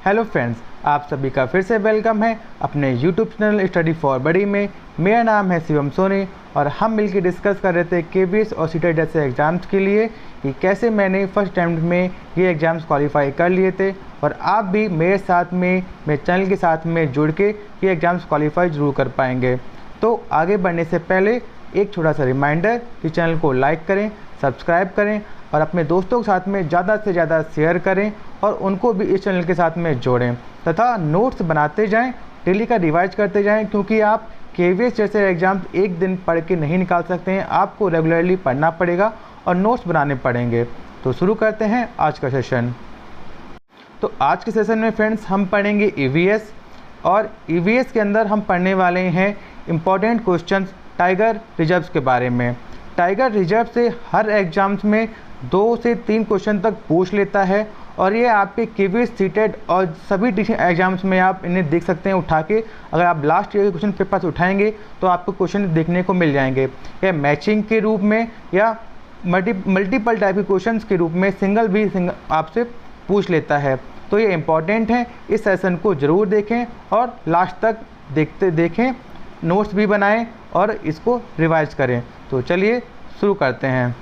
Hello friends, आप सभी का फिर से वेलकम है अपने यूट्यूब चैनल स्टडी फॉर बड़ी में। मेरा नाम है शिवम सोनी और हम मिलकर डिस्कस कर रहे थे केवीएस और सीटेट जैसे एग्ज़ाम्स के लिए कि कैसे मैंने फर्स्ट अटैम्प्ट में ये एग्ज़ाम्स क्वालिफाई कर लिए थे और आप भी मेरे साथ में मेरे चैनल के साथ में जुड़ के ये एग्ज़ाम्स क्वालिफाई ज़रूर कर पाएंगे। तो आगे बढ़ने से पहले एक छोटा सा रिमाइंडर कि चैनल को लाइक करें, सब्सक्राइब करें और अपने दोस्तों के साथ में ज़्यादा से ज़्यादा शेयर करें और उनको भी इस चैनल के साथ में जोड़ें तथा नोट्स बनाते जाएं, डेली का रिवाइज करते जाएं, क्योंकि आप केवीएस जैसे एग्ज़ाम एक दिन पढ़ के नहीं निकाल सकते हैं। आपको रेगुलरली पढ़ना पड़ेगा और नोट्स बनाने पड़ेंगे। तो शुरू करते हैं आज का सेशन। तो आज के सेशन में फ्रेंड्स हम पढ़ेंगे ईवीएस और ईवीएस के अंदर हम पढ़ने वाले हैं इम्पॉर्टेंट क्वेश्चंस टाइगर रिजर्व्स के बारे में। टाइगर रिजर्व से हर एग्जाम्स में 2 से 3 क्वेश्चन तक पूछ लेता है और ये आपके केवीएस सीटेट और सभी टीचिंग एग्जाम्स में आप इन्हें देख सकते हैं उठा के। अगर आप लास्ट ईयर के क्वेश्चन पेपर्स उठाएंगे तो आपको क्वेश्चन देखने को मिल जाएंगे, या मैचिंग के रूप में या मल्टीपल टाइप के क्वेश्चन के रूप में सिंगल आपसे पूछ लेता है। तो ये इम्पॉर्टेंट है, इस सेशन को ज़रूर देखें और लास्ट तक देखें, नोट्स भी बनाएं और इसको रिवाइज करें। तो चलिए शुरू करते हैं।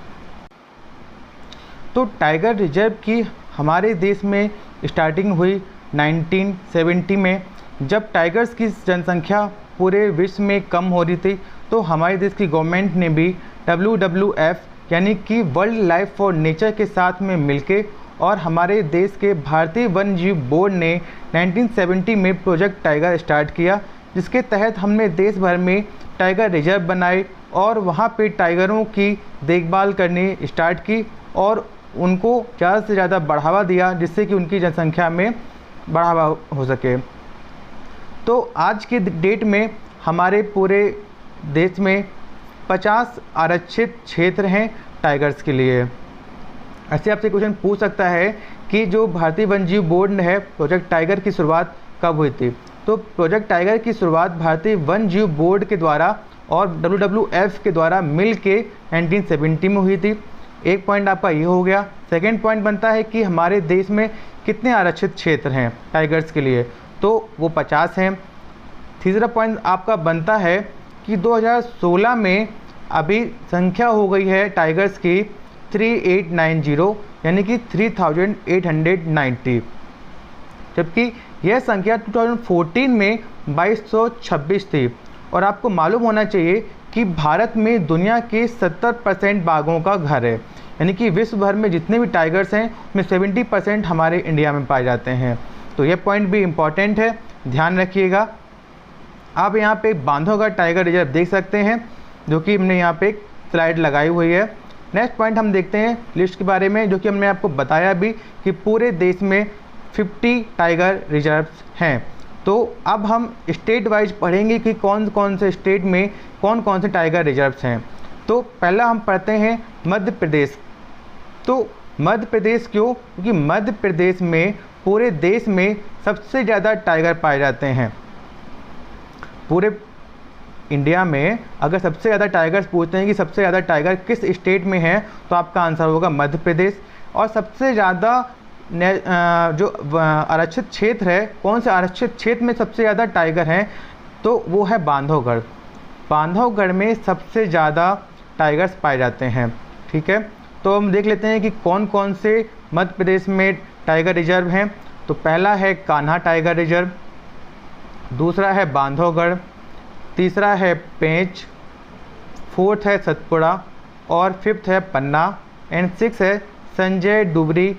तो टाइगर रिजर्व की हमारे देश में स्टार्टिंग हुई 1970 में, जब टाइगर्स की जनसंख्या पूरे विश्व में कम हो रही थी। तो हमारे देश की गवर्नमेंट ने भी WWF यानी कि वर्ल्ड लाइफ फॉर नेचर के साथ में मिलके और हमारे देश के भारतीय वन्य जीव बोर्ड ने 1970 में प्रोजेक्ट टाइगर स्टार्ट किया, जिसके तहत हमने देश भर में टाइगर रिजर्व बनाए और वहाँ पे टाइगरों की देखभाल करनी स्टार्ट की और उनको ज़्यादा से ज़्यादा बढ़ावा दिया, जिससे कि उनकी जनसंख्या में बढ़ावा हो सके। तो आज के डेट में हमारे पूरे देश में 50 आरक्षित क्षेत्र हैं टाइगर्स के लिए। ऐसे आपसे क्वेश्चन पूछ सकता है कि जो भारतीय वन्यजीव बोर्ड है प्रोजेक्ट टाइगर की शुरुआत कब हुई थी। तो प्रोजेक्ट टाइगर की शुरुआत भारतीय वन्यजीव बोर्ड के द्वारा और WWF के द्वारा मिल के 1970 में हुई थी। एक पॉइंट आपका ये हो गया। सेकेंड पॉइंट बनता है कि हमारे देश में कितने आरक्षित क्षेत्र हैं टाइगर्स के लिए, तो वो 50 हैं। तीसरा पॉइंट आपका बनता है कि 2016 में अभी संख्या हो गई है टाइगर्स की 3890 यानी कि 3890, जबकि यह संख्या 2014 में 2226 थी। और आपको मालूम होना चाहिए कि भारत में दुनिया के 70% बाघों का घर है, यानी कि विश्व भर में जितने भी टाइगर्स हैं उसमें 70% हमारे इंडिया में पाए जाते हैं। तो ये पॉइंट भी इम्पॉर्टेंट है, ध्यान रखिएगा। आप यहाँ पे बांधवगढ़ टाइगर रिजर्व देख सकते हैं, जो कि हमने यहाँ पे एक स्लाइड लगाई हुई है। नेक्स्ट पॉइंट हम देखते हैं लिस्ट के बारे में, जो कि हमने आपको बताया भी कि पूरे देश में 50 टाइगर रिजर्व्स हैं। तो अब हम स्टेट वाइज पढ़ेंगे कि कौन कौन से स्टेट में कौन कौन से टाइगर रिजर्व्स हैं। तो पहला हम पढ़ते हैं मध्य प्रदेश। तो मध्य प्रदेश क्यों? क्योंकि मध्य प्रदेश में पूरे देश में सबसे ज़्यादा टाइगर पाए जाते हैं। पूरे इंडिया में अगर सबसे ज़्यादा टाइगर्स पूछते हैं कि सबसे ज़्यादा टाइगर किस स्टेट में है, तो आपका आंसर होगा मध्य प्रदेश। और सबसे ज़्यादा जो आरक्षित क्षेत्र है, कौन से आरक्षित क्षेत्र में सबसे ज़्यादा टाइगर हैं, तो वो है बांधवगढ़। बांधवगढ़ में सबसे ज़्यादा टाइगर्स पाए जाते हैं। ठीक है, तो हम देख लेते हैं कि कौन कौन से मध्य प्रदेश में टाइगर रिजर्व हैं। तो पहला है कान्हा टाइगर रिजर्व, दूसरा है बांधवगढ़, तीसरा है पेंच, फोर्थ है सतपुड़ा और फिफ्थ है पन्ना एंड 6 है संजय डुबरी।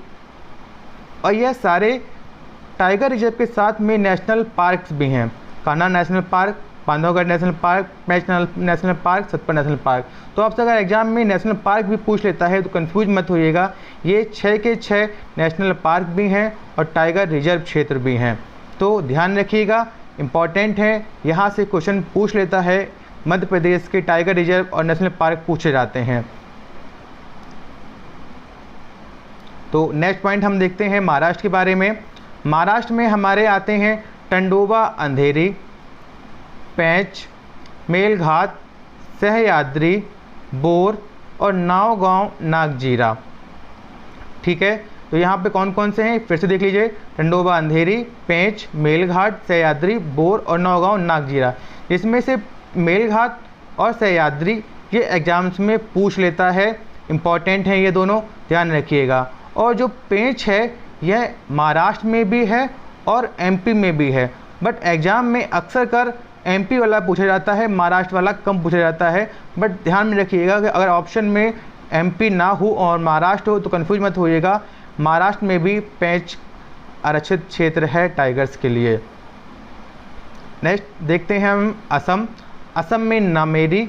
और यह सारे टाइगर रिजर्व के साथ में नेशनल पार्क्स भी हैं। Kanha national park, Bandhavgarh national park, Pench national park, Satpura national park. तो आपसे अगर एग्जाम में नेशनल पार्क भी पूछ लेता है तो कंफ्यूज मत होइएगा, ये 6 के 6 नेशनल पार्क भी हैं और टाइगर रिजर्व क्षेत्र भी हैं। तो ध्यान रखिएगा, इम्पॉर्टेंट है, यहाँ से क्वेश्चन पूछ लेता है। मध्य प्रदेश के टाइगर रिजर्व और नेशनल पार्क पूछे जाते हैं। तो नेक्स्ट पॉइंट हम देखते हैं महाराष्ट्र के बारे में। महाराष्ट्र में हमारे आते हैं टंडोबा अंधेरी, पेंच, मेलघाट, सह्याद्री, बोर और नावगांव नागजीरा। ठीक है, तो यहाँ पे कौन कौन से हैं फिर से देख लीजिए, टंडोबा अंधेरी, पेंच, मेलघाट, सह्याद्री, बोर और नौगांव नागजीरा। इसमें से मेलघाट और सह्याद्री ये एग्जाम्स में पूछ लेता है, इम्पॉर्टेंट हैं ये दोनों, ध्यान रखिएगा। और जो पेंच है यह महाराष्ट्र में भी है और एमपी में भी है, बट एग्ज़ाम में अक्सर कर एमपी वाला पूछा जाता है, महाराष्ट्र वाला कम पूछा जाता है। बट ध्यान में रखिएगा कि अगर ऑप्शन में एमपी ना हो और महाराष्ट्र हो तो कन्फ्यूज मत होइएगा, महाराष्ट्र में भी पेंच आरक्षित क्षेत्र है टाइगर्स के लिए। नेक्स्ट देखते हैं हम असम। असम में नामेरी,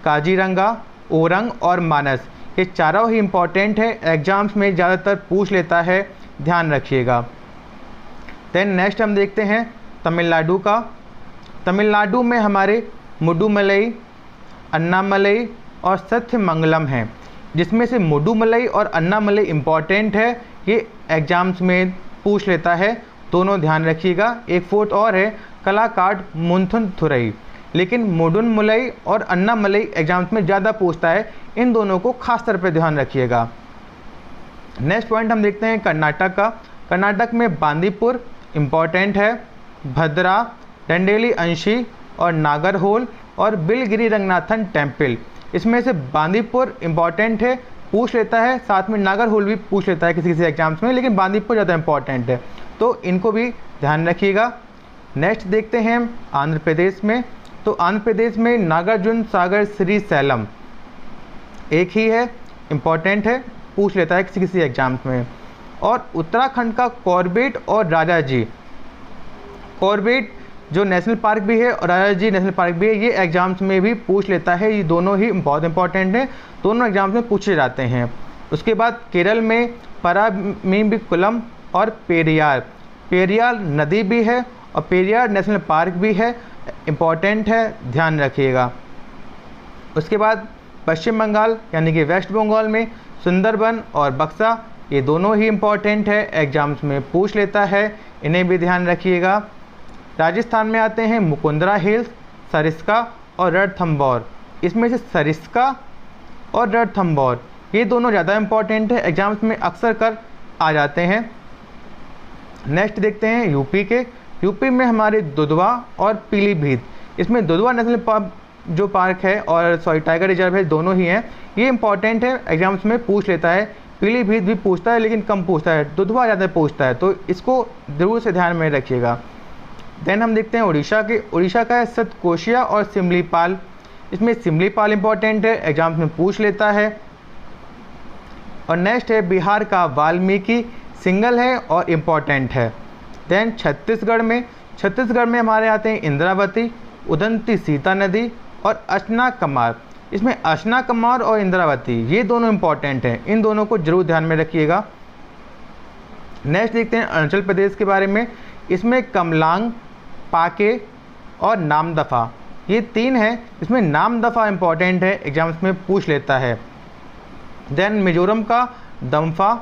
काजीरंगा, ओरंग और मानस, ये चारों ही इम्पॉर्टेंट है, एग्जाम्स में ज़्यादातर पूछ लेता है, ध्यान रखिएगा। देन नेक्स्ट हम देखते हैं तमिलनाडु का। तमिलनाडु में हमारे मुडुमलई, अन्नामलई और सत्यमंगलम हैं, जिसमें से मुडुमलई और अन्नामलई इम्पॉर्टेंट है, ये एग्जाम्स में पूछ लेता है, दोनों ध्यान रखिएगा। एक फोर्थ और है कलाकाड मुंथुनथुरई, लेकिन मुडुमलई और अन्नामलई एग्जाम्स में ज़्यादा पूछता है, इन दोनों को खास तौर पर ध्यान रखिएगा। नेक्स्ट पॉइंट हम देखते हैं कर्नाटक का। कर्नाटक में बांदीपुर इम्पॉर्टेंट है, भद्रा, डंडेली अंशी और नागरहोल और बिलगिरी रंगनाथन टेम्पल, इसमें से बांदीपुर इम्पॉर्टेंट है, पूछ लेता है, साथ में नागरहोल भी पूछ लेता है किसी किसी एग्जाम्स में, लेकिन बांदीपुर ज़्यादा इम्पॉर्टेंट है, तो इनको भी ध्यान रखिएगा। नेक्स्ट देखते हैं आंध्र प्रदेश में। तो आंध्र प्रदेश में नागार्जुन सागर श्रीशैलम एक ही है, इम्पॉर्टेंट है, पूछ लेता है किसी किसी एग्जाम्स में। और उत्तराखंड का कॉर्बेट और राजाजी, कॉर्बेट जो नेशनल पार्क भी है और राजाजी नेशनल पार्क भी है, ये एग्जाम्स में भी पूछ लेता है, ये दोनों ही बहुत इंपॉर्टेंट हैं, दोनों एग्जाम्स में पूछे जाते हैं। उसके बाद केरल में परामीकुलम और पेरियार, पेरियार नदी भी है और पेरियार नेशनल पार्क भी है, इम्पॉर्टेंट है, ध्यान रखिएगा। उसके बाद पश्चिम बंगाल यानी कि वेस्ट बंगाल में सुंदरबन और बक्सा, ये दोनों ही इम्पॉर्टेंट है, एग्जाम्स में पूछ लेता है, इन्हें भी ध्यान रखिएगा। राजस्थान में आते हैं मुकुंदरा हिल्स, सरिस्का और रणथंभौर, इसमें से सरिस्का और रणथंभौर ये दोनों ज़्यादा इम्पॉर्टेंट है, एग्जाम्स में अक्सर कर आ जाते हैं। नेक्स्ट देखते हैं यूपी के। यूपी में हमारे दुधवा और पीलीभीत, इसमें दुधवा नेशनल जो पार्क है और टाइगर रिजर्व है, दोनों ही हैं, ये इंपॉर्टेंट है, एग्जाम्स में पूछ लेता है। पीलीभीत भी पूछता है लेकिन कम पूछता है, दुधवा ज़्यादा पूछता है, तो इसको ज़रूर से ध्यान में रखिएगा। देन हम देखते हैं उड़ीसा के। उड़ीसा का है सतकोशिया और सिमलीपाल, इसमें सिमलीपाल इंपॉर्टेंट है, एग्जाम्स में पूछ लेता है। और नेक्स्ट है बिहार का वाल्मीकि, सिंगल है और इम्पॉर्टेंट है। देन छत्तीसगढ़ में हमारे आते हैं इंद्रावती, उदंती सीता नदी और अचना कमार, इसमें अचना कमार और इंद्रावती ये दोनों इम्पॉर्टेंट हैं, इन दोनों को जरूर ध्यान में रखिएगा। नेक्स्ट देखते हैं अरुणाचल प्रदेश के बारे में। इसमें कमलांग, पाके और नामदफा ये तीन हैं, इसमें नामदफा इम्पॉर्टेंट है, एग्जाम्स में पूछ लेता है। देन मिजोरम का दम्फा,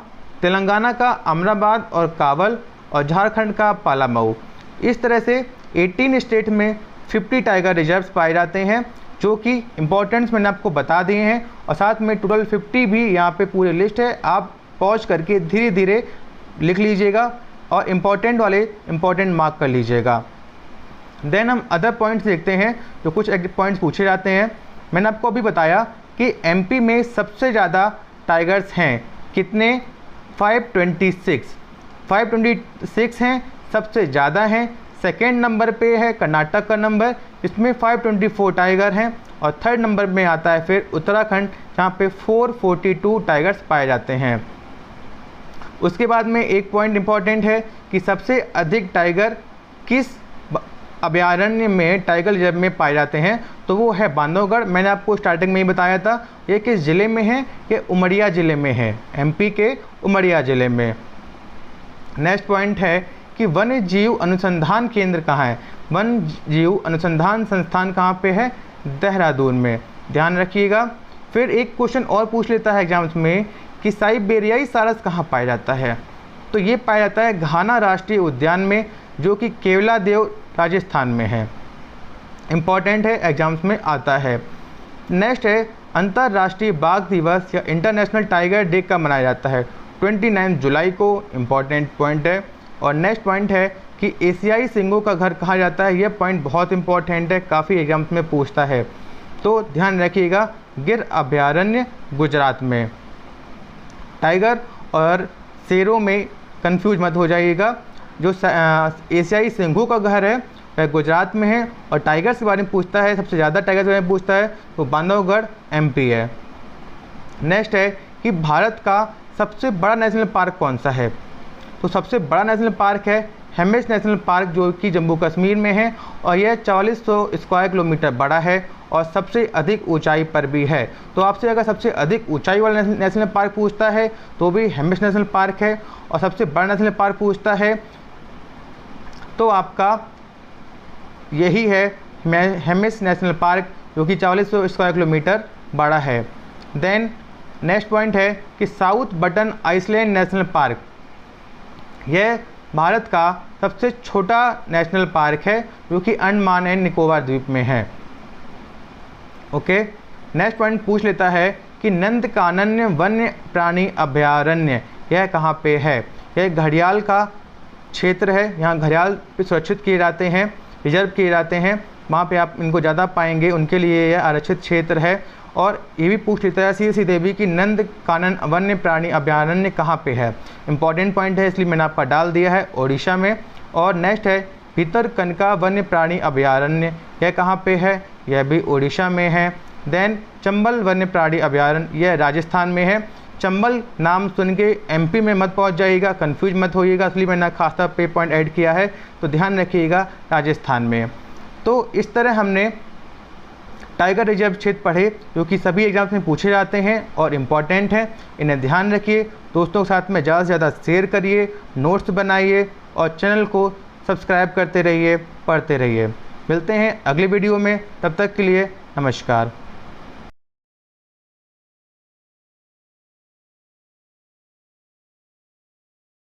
तेलंगाना का अमराबाद और कावल और झारखंड का पालामऊ। इस तरह से 18 स्टेट में 50 टाइगर रिजर्व्स पाए जाते हैं, जो कि इम्पोर्टेंस मैंने आपको बता दिए हैं, और साथ में टोटल 50 भी यहाँ पे पूरी लिस्ट है, आप पॉज करके धीरे धीरे लिख लीजिएगा और इम्पॉर्टेंट वाले इम्पॉर्टेंट मार्क कर लीजिएगा। देन हम अदर पॉइंट्स देखते हैं, जो कुछ पॉइंट्स पूछे जाते हैं। मैंने आपको अभी बताया कि एमपी में सबसे ज़्यादा टाइगर्स हैं, कितने? 526 हैं, सबसे ज़्यादा हैं। सेकेंड नंबर पे है कर्नाटक का नंबर, इसमें 524 टाइगर हैं, और थर्ड नंबर में आता है फिर उत्तराखंड, जहाँ पे 442 टाइगर्स पाए जाते हैं। उसके बाद में एक पॉइंट इम्पॉर्टेंट है कि सबसे अधिक टाइगर किस अभयारण्य में, टाइगर रिजर्व में पाए जाते हैं, तो वो है बांधवगढ़। मैंने आपको स्टार्टिंग में ही बताया था, ये किस ज़िले में है, ये उमरिया ज़िले में है, एमपी के उमरिया ज़िले में। नेक्स्ट पॉइंट है कि वन्य जीव अनुसंधान केंद्र कहाँ है? वन्य जीव अनुसंधान संस्थान कहाँ पे है? देहरादून में, ध्यान रखिएगा। फिर एक क्वेश्चन और पूछ लेता है एग्जाम्स में कि साइबेरियाई सारस कहाँ पाया जाता है? तो ये पाया जाता है घाना राष्ट्रीय उद्यान में, जो कि केवलादेव राजस्थान में है, इम्पॉर्टेंट है, एग्जाम्स में आता है। नेक्स्ट है अंतर्राष्ट्रीय बाघ दिवस या इंटरनेशनल टाइगर डे कब मनाया जाता है? 29 जुलाई को, इम्पॉर्टेंट पॉइंट है। और नेक्स्ट पॉइंट है कि एशियाई सिंगों का घर कहा जाता है। यह पॉइंट बहुत इंपॉर्टेंट है, काफ़ी एग्जाम्स में पूछता है, तो ध्यान रखिएगा। गिर अभयारण्य गुजरात में। टाइगर और शेरों में कंफ्यूज मत हो जाइएगा। जो एशियाई सिंगों का घर है वह गुजरात में है, और टाइगर्स के बारे में पूछता है, सबसे ज़्यादा टाइगर्स के बारे में पूछता है तो बांधवगढ़ MP है। नेक्स्ट है कि भारत का सबसे बड़ा नेशनल पार्क कौन सा है? तो सबसे बड़ा नेशनल पार्क है हेमिस नेशनल पार्क, जो कि जम्मू कश्मीर में है, और यह 4400 स्क्वायर किलोमीटर बड़ा है और सबसे अधिक ऊंचाई पर भी है। तो आपसे अगर सबसे अधिक ऊंचाई वाला नेशनल पार्क पूछता है तो भी हेमिस नेशनल पार्क है, और सबसे बड़ा नेशनल पार्क पूछता है तो आपका यही है हेमिस नेशनल पार्क, जो कि 4400 स्क्वायर किलोमीटर बड़ा है। देन नेक्स्ट पॉइंट है कि South Button Island National Park, यह भारत का सबसे छोटा नेशनल पार्क है, जो कि अंडमान एंड निकोबार द्वीप में है। ओके, नेक्स्ट पॉइंट पूछ लेता है कि नंदकानन वन्य प्राणी अभयारण्य यह कहाँ पे है? यह घड़ियाल का क्षेत्र है, यहाँ घड़ियाल सुरक्षित किए जाते हैं, रिजर्व किए जाते हैं, वहाँ पे आप इनको ज़्यादा पाएंगे, उनके लिए यह आरक्षित क्षेत्र है। और ये भी पूछ लेता है सीधे देवी की नंदकानन वन्य प्राणी अभयारण्य कहाँ पे है? इंपॉर्टेंट पॉइंट है, इसलिए मैंने आपका डाल दिया है ओडिशा में। और नेक्स्ट है भितरकनिका वन्य प्राणी अभयारण्य, यह कहाँ पे है? यह भी ओडिशा में है। देन चंबल वन्य प्राणी अभयारण्य, यह राजस्थान में है। चंबल नाम सुन के MP में मत पहुंच जाइएगा, कंफ्यूज मत होइएगा, इसलिए मैंने खासा पे पॉइंट ऐड किया है, तो ध्यान रखिएगा राजस्थान में। तो इस तरह हमने टाइगर रिजर्व क्षेत्र पढ़े, जो कि सभी एग्जाम्स में पूछे जाते हैं और इम्पॉर्टेंट हैं। इन्हें ध्यान रखिए, दोस्तों के साथ में ज़्यादा से ज़्यादा शेयर करिए, नोट्स बनाइए और चैनल को सब्सक्राइब करते रहिए, पढ़ते रहिए। मिलते हैं अगली वीडियो में, तब तक के लिए नमस्कार।